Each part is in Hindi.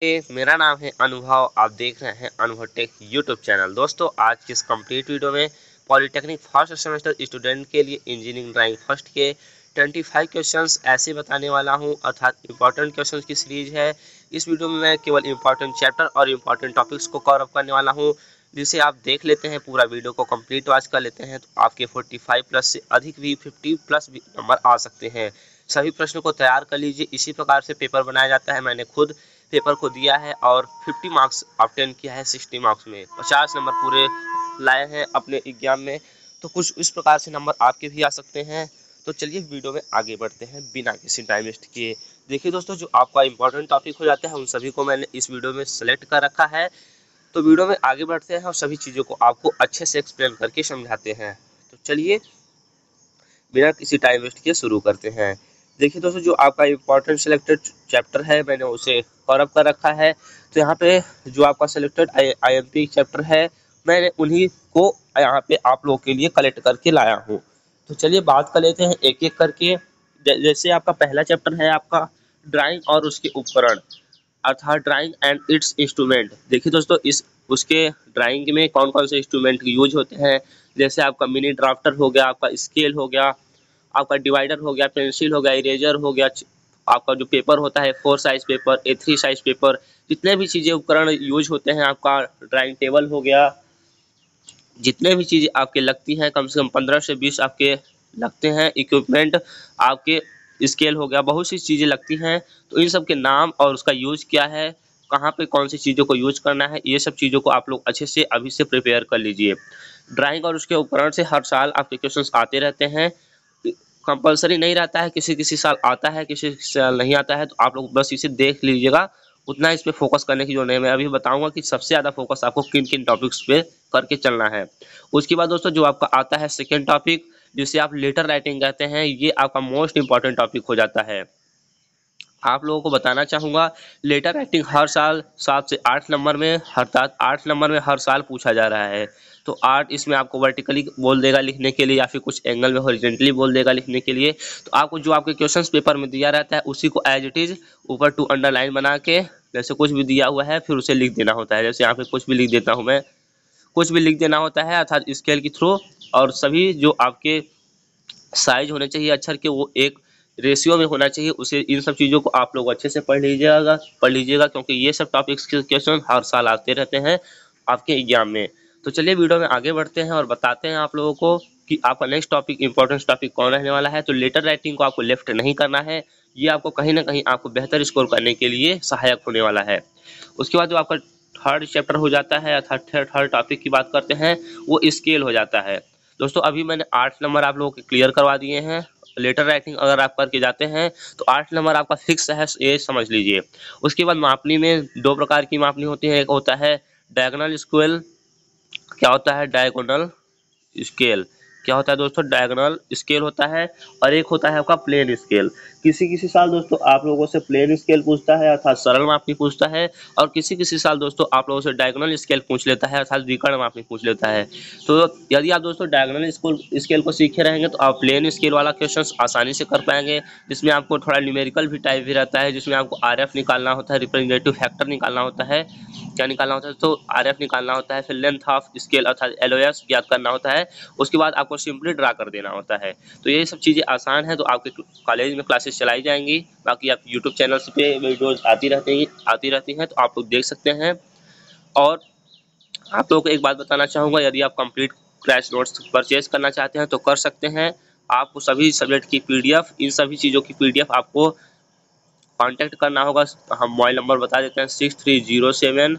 मेरा नाम है अनुभव। आप देख रहे हैं अनुभव टेक यूट्यूब चैनल। दोस्तों, आज की इस कंप्लीट वीडियो में पॉलिटेक्निक फर्स्ट सेमेस्टर स्टूडेंट के लिए इंजीनियरिंग ड्राइंग फर्स्ट के 25 क्वेश्चंस ऐसे बताने वाला हूं, अर्थात इंपॉर्टेंट क्वेश्चंस की सीरीज है। इस वीडियो में मैं केवल इंपॉर्टेंट चैप्टर और इंपॉर्टेंट टॉपिक्स को कवर अप करने वाला हूं, जिसे आप देख लेते हैं, पूरा वीडियो को कंप्लीट वॉच कर लेते हैं तो आपके 45 प्लस से अधिक भी 50 प्लस भी नंबर आ सकते हैं। सभी प्रश्नों को तैयार कर लीजिए। इसी प्रकार से पेपर बनाया जाता है। मैंने खुद पेपर को दिया है और 50 मार्क्स ऑब्टेन किया है। 60 मार्क्स में 50 नंबर पूरे लाए हैं अपने एग्जाम में। तो कुछ इस प्रकार से नंबर आपके भी आ सकते हैं। तो चलिए वीडियो में आगे बढ़ते हैं बिना किसी टाइम वेस्ट किए। देखिए दोस्तों, जो आपका इंपॉर्टेंट टॉपिक हो जाता है उन सभी को मैंने इस वीडियो में सेलेक्ट कर रखा है। तो वीडियो में आगे बढ़ते हैं और सभी चीज़ों को आपको अच्छे से एक्सप्लेन करके समझाते हैं। तो चलिए बिना किसी टाइम वेस्ट किए शुरू करते हैं। देखिए दोस्तों, जो आपका इम्पोर्टेंट सिलेक्टेड चैप्टर है मैंने उसे कवर अप कर रखा है। तो यहाँ पे जो आपका सिलेक्टेड IMP चैप्टर है, मैंने उन्हीं को यहाँ पे आप लोगों के लिए कलेक्ट करके लाया हूँ। तो चलिए बात कर लेते हैं एक एक करके। जैसे आपका पहला चैप्टर है आपका ड्राइंग और उसके उपकरण, अर्थात ड्राइंग एंड इट्स इंस्ट्रूमेंट। देखिए दोस्तों, इस उसके ड्राइंग में कौन कौन से इंस्ट्रूमेंट यूज होते हैं। जैसे आपका मिनी ड्राफ्टर हो गया, आपका स्केल हो गया, आपका डिवाइडर हो गया, पेंसिल हो गया, इरेजर हो गया, आपका जो पेपर होता है 4 size paper, A3 size paper, जितने भी चीज़ें उपकरण यूज होते हैं, आपका ड्राइंग टेबल हो गया, जितने भी चीज़ें आपके लगती हैं कम से कम 15 से 20 आपके लगते हैं इक्विपमेंट। आपके स्केल हो गया, बहुत सी चीज़ें लगती हैं। तो इन सब के नाम और उसका यूज क्या है, कहाँ पे कौन सी चीज़ों को यूज करना है, ये सब चीज़ों को आप लोग अच्छे से अभी से प्रिपेयर कर लीजिए। ड्राइंग और उसके उपकरण से हर साल आपके क्वेश्चंस आते रहते हैं। कंपलसरी नहीं रहता है, किसी किसी साल आता है, किसी साल नहीं आता है। तो आप लोग बस इसे देख लीजिएगा, उतना इस पे फोकस करने की जो नहीं। मैं अभी बताऊंगा कि सबसे ज़्यादा फोकस आपको किन किन टॉपिक्स पे करके चलना है। उसके बाद दोस्तों, जो आपका आता है सेकेंड टॉपिक, जिसे आप लेटर राइटिंग कहते हैं, ये आपका मोस्ट इंपॉर्टेंट टॉपिक हो जाता है। आप लोगों को बताना चाहूँगा, लेटर राइटिंग हर साल 7 से 8 नंबर में, अर्थात 8 नंबर में हर साल पूछा जा रहा है। तो 8 इसमें आपको वर्टिकली बोल देगा लिखने के लिए, या फिर कुछ एंगल में हॉरिजॉन्टली बोल देगा लिखने के लिए। तो आपको जो आपके क्वेश्चंस पेपर में दिया रहता है उसी को एज इट इज़ ऊपर 2 अंडरलाइन बना के, जैसे कुछ भी दिया हुआ है फिर उसे लिख देना होता है। जैसे यहाँ पे कुछ भी लिख देता हूँ मैं, कुछ भी लिख देना होता है, अर्थात स्केल के थ्रू। और सभी जो आपके साइज होने चाहिए अक्षर के, वो एक रेशियो में होना चाहिए। उसे इन सब चीज़ों को आप लोग अच्छे से पढ़ लीजिएगा, क्योंकि ये सब टॉपिक्स के क्वेश्चन हर साल आते रहते हैं आपके एग्जाम में। तो चलिए वीडियो में आगे बढ़ते हैं और बताते हैं आप लोगों को कि आपका नेक्स्ट टॉपिक इंपॉर्टेंट टॉपिक कौन रहने वाला है। तो लेटर राइटिंग को आपको लेफ्ट नहीं करना है, ये आपको कहीं ना कहीं आपको बेहतर स्कोर करने के लिए सहायक होने वाला है। उसके बाद जो आपका थर्ड चैप्टर हो जाता है, अर्थात थर्ड टॉपिक की बात करते हैं, वो स्केल हो जाता है। दोस्तों, अभी मैंने 8 नंबर आप लोगों के क्लियर करवा दिए हैं। लेटर राइटिंग अगर आप करके जाते हैं तो 8 नंबर आपका फिक्स है, ये समझ लीजिए। उसके बाद मापनी में 2 प्रकार की मापनी होती है। एक होता है डायगोनल स्केल। क्या होता है डायगोनल स्केल? क्या होता है दोस्तों? डायगोनल स्केल होता है। और एक होता है आपका प्लेन स्केल। किसी किसी साल दोस्तों आप लोगों से प्लेन स्केल पूछता है, अर्थात सरल मापनी पूछता है, और किसी किसी साल दोस्तों आप लोगों से डायगोनल स्केल पूछ लेता है, अर्थात विकर्ण मापनी पूछ लेता है। तो यदि आप दोस्तों डायगोनल स्केल को सीखे रहेंगे तो आप प्लेन स्केल वाला क्वेश्चन आसानी से कर पाएंगे, जिसमें आपको थोड़ा न्यूमेरिकल भी टाइप भी रहता है, जिसमें आपको RF निकालना होता है, रिप्रेजेंटेटिव फैक्टर निकालना होता है। क्या निकालना होता है? तो RF निकालना होता है, फिर लेंथ ऑफ स्केल अर्थात LOS ज्ञात करना होता है। उसके बाद आपको सिंपली ड्रा कर देना होता है। तो ये सब चीज़ें आसान है। तो आपके कॉलेज में क्लासेस चलाई जाएंगी, बाकी आप यूट्यूब चैनल पे वीडियोज आती रहती हैं, तो आप लोग देख सकते हैं। और आप लोगों को एक बात बताना चाहूँगा, यदि आप कंप्लीट क्रैश नोट्स परचेज करना चाहते हैं तो कर सकते हैं। आपको सभी सब्जेक्ट की PDF, इन सभी चीज़ों की PDF आपको कांटेक्ट करना होगा। हम मोबाइल नंबर बता देते हैं, 6307,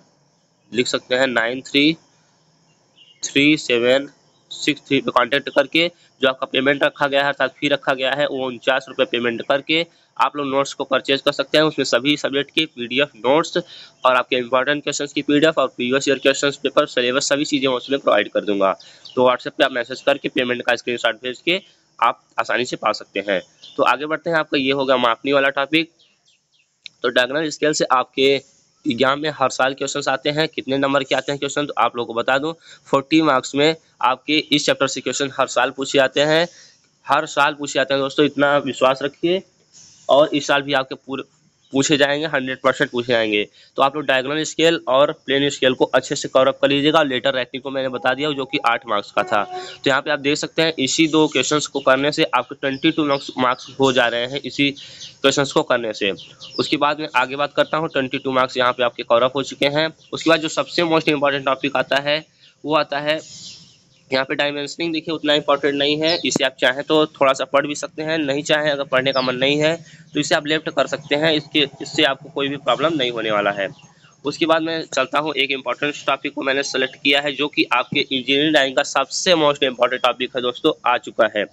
लिख सकते हैं 933763 पे कांटेक्ट करके जो आपका पेमेंट रखा गया है, अर्थात फी रखा गया है, वो 49 रुपये पेमेंट करके आप लोग नोट्स को परचेज कर सकते हैं। उसमें सभी सब्जेक्ट की PDF नोट्स और आपके इंपॉर्टेंट क्वेश्चंस की PDF और previous year questions paper syllabus सभी चीज़ें उसमें प्रोवाइड कर दूंगा। तो व्हाट्सएप पे आप मैसेज करके पेमेंट का स्क्रीनशॉट भेज के आप आसानी से पा सकते हैं। तो आगे बढ़ते हैं। आपका ये होगा मापनी वाला टॉपिक। तो डायगोनल स्केल से आपके एग्जाम में हर साल क्वेश्चंस आते हैं। कितने नंबर के आते हैं क्वेश्चन, तो आप लोगों को बता दूं, 40 मार्क्स में आपके इस चैप्टर से क्वेश्चन हर साल पूछे जाते हैं। हर साल पूछे जाते हैं दोस्तों, इतना विश्वास रखिए। और इस साल भी आपके पूछे जाएंगे, 100% पूछे जाएंगे। तो आप लोग डायगोनल स्केल और प्लेन स्केल को अच्छे से कवर अप कर लीजिएगा। लेटर राइटिंग को मैंने बता दिया जो कि 8 मार्क्स का था। तो यहाँ पे आप देख सकते हैं इसी 2 क्वेश्चंस को करने से आपके 22 मार्क्स हो जा रहे हैं इसी क्वेश्चंस को करने से। उसके बाद में आगे बात करता हूँ, 22 मार्क्स यहाँ पे आपके कवर अप हो चुके हैं। उसके बाद जो सबसे मोस्ट इंपॉर्टेंट टॉपिक आता है वो आता है यहाँ पे डायमेंशनिंग। देखिए उतना इंपॉर्टेंट नहीं है, इसे आप चाहें तो थोड़ा सा पढ़ भी सकते हैं, नहीं चाहें अगर पढ़ने का मन नहीं है तो इसे आप लेफ्ट कर सकते हैं। इससे आपको कोई भी प्रॉब्लम नहीं होने वाला है। उसके बाद मैं चलता हूँ, एक इंपॉर्टेंट टॉपिक को मैंने सेलेक्ट किया है जो कि आपके इंजीनियरिंग लाइन का सबसे मोस्ट इंपॉर्टेंट टॉपिक है दोस्तों, आ चुका है।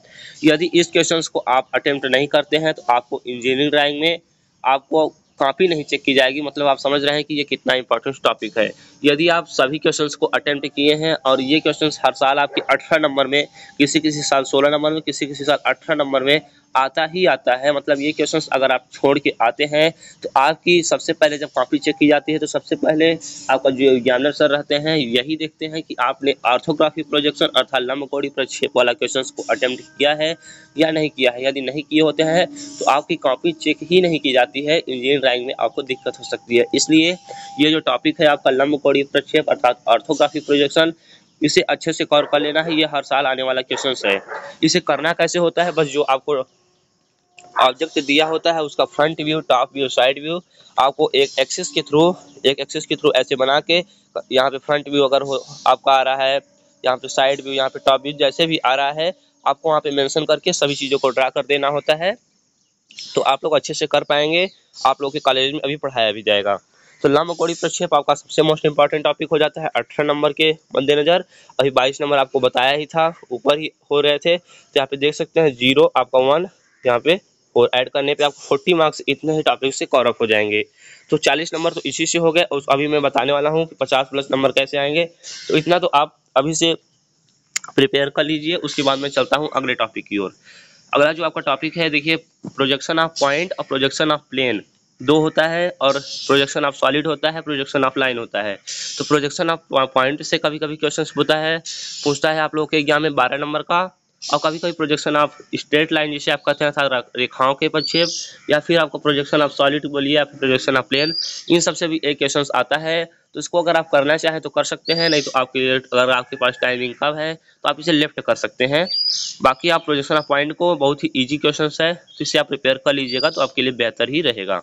यदि इस क्वेश्चंस को आप अटेम्प्ट नहीं करते हैं तो आपको इंजीनियरिंग लाइन में आपको कॉपी नहीं चेक की जाएगी। मतलब आप समझ रहे हैं कि ये कितना इंपॉर्टेंट टॉपिक है। यदि आप सभी क्वेश्चंस को अटेम्प्ट किए हैं और ये क्वेश्चंस हर साल आपके 18 नंबर में, किसी साल 16 नंबर में, किसी साल 18 नंबर में आता ही आता है। मतलब ये क्वेश्चंस अगर आप छोड़ के आते हैं तो आपकी सबसे पहले जब कॉपी चेक की जाती है तो सबसे पहले आपका जो एग्जामिनर सर रहते हैं यही देखते हैं कि आपने ऑर्थोग्राफी प्रोजेक्शन अर्थात लंबकोणीय प्रक्षेप वाला क्वेश्चंस को अटेम्प्ट किया है या नहीं किया है। यदि नहीं किए होते हैं तो आपकी कॉपी चेक ही नहीं की जाती है, इंजीनियरिंग ड्राइंग में आपको दिक्कत हो सकती है। इसलिए ये जो टॉपिक है आपका लंबकोणीय प्रक्षेप अर्थात ऑर्थोग्राफी प्रोजेक्शन, इसे अच्छे से कवर कर लेना है। ये हर साल आने वाला क्वेश्चन है। इसे करना कैसे होता है, बस जो आपको ऑब्जेक्ट दिया होता है उसका front view, top view, side view आपको एक एक्सिस के थ्रू ऐसे बना के, यहाँ पे फ्रंट व्यू अगर हो आपका आ रहा है, यहाँ पे साइड व्यू, यहाँ पे टॉप व्यू, जैसे भी आ रहा है आपको वहाँ पे मेंशन करके सभी चीज़ों को ड्रा कर देना होता है। तो आप लोग अच्छे से कर पाएंगे। आप लोग के कॉलेज में अभी पढ़ाया भी जाएगा। तो लंबकोणीय प्रक्षेप आपका सबसे मोस्ट इंपॉर्टेंट टॉपिक हो जाता है 18 नंबर के मद्देनजर। अभी 22 नंबर आपको बताया ही था, ऊपर ही हो रहे थे। तो यहाँ पे देख सकते हैं 0 आपका 1 यहाँ पे, और ऐड करने पे आपको 40 मार्क्स इतने ही टॉपिक से कवर अप हो जाएंगे। तो 40 नंबर तो इसी से हो गए। और अभी मैं बताने वाला हूँ कि 50+ नंबर कैसे आएंगे। तो इतना तो आप अभी से प्रिपेयर कर लीजिए। उसके बाद मैं चलता हूँ अगले टॉपिक की ओर। अगला जो आपका टॉपिक है, देखिए प्रोजेक्शन ऑफ पॉइंट और प्रोजेक्शन ऑफ प्लेन दो होता है, और प्रोजेक्शन ऑफ सॉलिड होता है, प्रोजेक्शन ऑफ लाइन होता है। तो प्रोजेक्शन ऑफ पॉइंट से कभी कभी क्वेश्चन पूछता है आप लोगों के एग्जाम में 12 नंबर का, और कभी कभी प्रोजेक्शन ऑफ स्ट्रेट लाइन जिसे आप कहते हैं रेखाओं के प्रक्षेप, या फिर आपको प्रोजेक्शन ऑफ सॉलिड बोलिए या फिर प्रोजेक्शन ऑफ प्लेन, इन सब से भी एक क्वेश्चन आता है। तो इसको अगर आप करना चाहें तो कर सकते हैं, नहीं तो अगर आपके पास टाइमिंग कम है तो आप इसे लेफ्ट कर सकते हैं। बाकी आप प्रोजेक्शन ऑफ पॉइंट को बहुत ही इजी क्वेश्चन है, तो इसे आप प्रिपेयर कर लीजिएगा तो आपके लिए बेहतर ही रहेगा।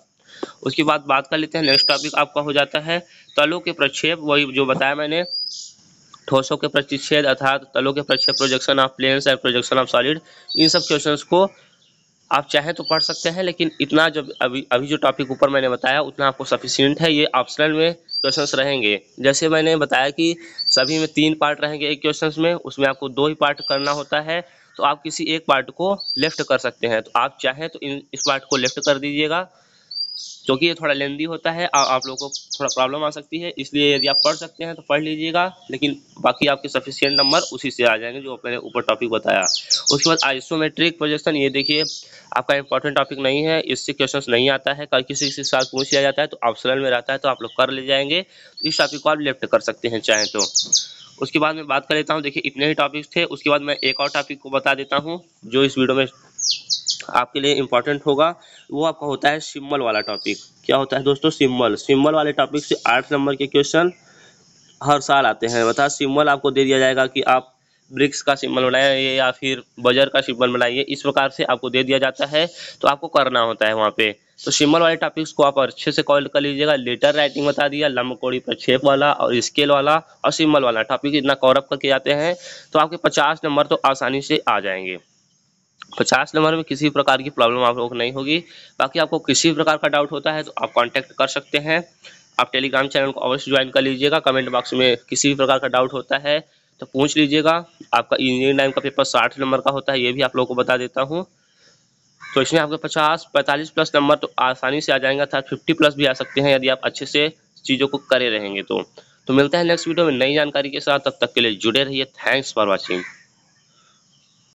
उसके बाद बात कर लेते हैं, नेक्स्ट टॉपिक आपका हो जाता है तलों के प्रक्षेप। वही जो बताया मैंने, ठोसों के प्रतिच्छेद अर्थात तलों के प्रक्षेप, projection of planes and projection of solid, इन सब क्वेश्चंस को आप चाहें तो पढ़ सकते हैं। लेकिन इतना जब अभी जो टॉपिक ऊपर मैंने बताया उतना आपको सफिशिएंट है। ये ऑप्शनल में क्वेश्चंस रहेंगे। जैसे मैंने बताया कि सभी में 3 पार्ट रहेंगे एक क्वेश्चंस में, उसमें आपको 2 ही पार्ट करना होता है। तो आप किसी एक पार्ट को लेफ्ट कर सकते हैं। तो आप चाहें तो इस पार्ट को लेफ्ट कर दीजिएगा, क्योंकि ये थोड़ा लेंदी होता है, आप लोगों को थोड़ा प्रॉब्लम आ सकती है। इसलिए यदि आप पढ़ सकते हैं तो पढ़ लीजिएगा, लेकिन बाकी आपके सफिशिएंट नंबर उसी से आ जाएंगे जो मैंने ऊपर टॉपिक बताया। उसके बाद आइसोमेट्रिक प्रोजेक्शन, ये देखिए आपका इंपॉर्टेंट टॉपिक नहीं है, इससे क्वेश्चंस नहीं आता है। कल किसी के साथ पूछ लिया जाता है तो ऑप्शनल में रहता है, तो आप लोग कर ले जाएंगे। तो इस टॉपिक को आप लेफ्ट कर सकते हैं चाहें तो। उसके बाद मैं बात कर लेता हूँ, देखिए इतने ही टॉपिक्स थे। उसके बाद मैं एक और टॉपिक को बता देता हूँ जो इस वीडियो में आपके लिए इम्पोर्टेंट होगा। वो आपका होता है सिंबल वाला टॉपिक। क्या होता है दोस्तों? सिंबल वाले टॉपिक से 8 नंबर के क्वेश्चन हर साल आते हैं। बता, सिंबल आपको दे दिया जाएगा कि आप ब्रिक्स का सिंबल बनाइए या फिर बजर का सिंबल बनाइए, इस प्रकार से आपको दे दिया जाता है। तो आपको करना होता है वहाँ पे। तो सिंबल वाले टॉपिक्स को आप अच्छे से कवर कर लीजिएगा। लेटर राइटिंग बता दिया, लंबकोणीय प्रक्षेप वाला और स्केल वाला और सिंबल वाला टॉपिक इतना कवर अप करके जाते हैं तो आपके 50 नंबर तो आसानी से आ जाएंगे। 50 नंबर में किसी प्रकार की प्रॉब्लम आप लोगों को नहीं होगी। बाकी आपको किसी प्रकार का डाउट होता है तो आप कांटेक्ट कर सकते हैं। आप टेलीग्राम चैनल को अवश्य ज्वाइन कर लीजिएगा। कमेंट बॉक्स में किसी भी प्रकार का डाउट होता है तो पूछ लीजिएगा। आपका इंजीनियरिंग लाइन का पेपर 60 नंबर का होता है, ये भी आप लोगों को बता देता हूँ। तो इसमें आपके 45+ नंबर तो आसानी से आ जाएंगे, अर्थात 50+ भी आ सकते हैं यदि आप अच्छे से चीज़ों को करे रहेंगे तो। मिलते हैं नेक्स्ट वीडियो में नई जानकारी के साथ। तब तक के लिए जुड़े रहिए। Thanks for watching.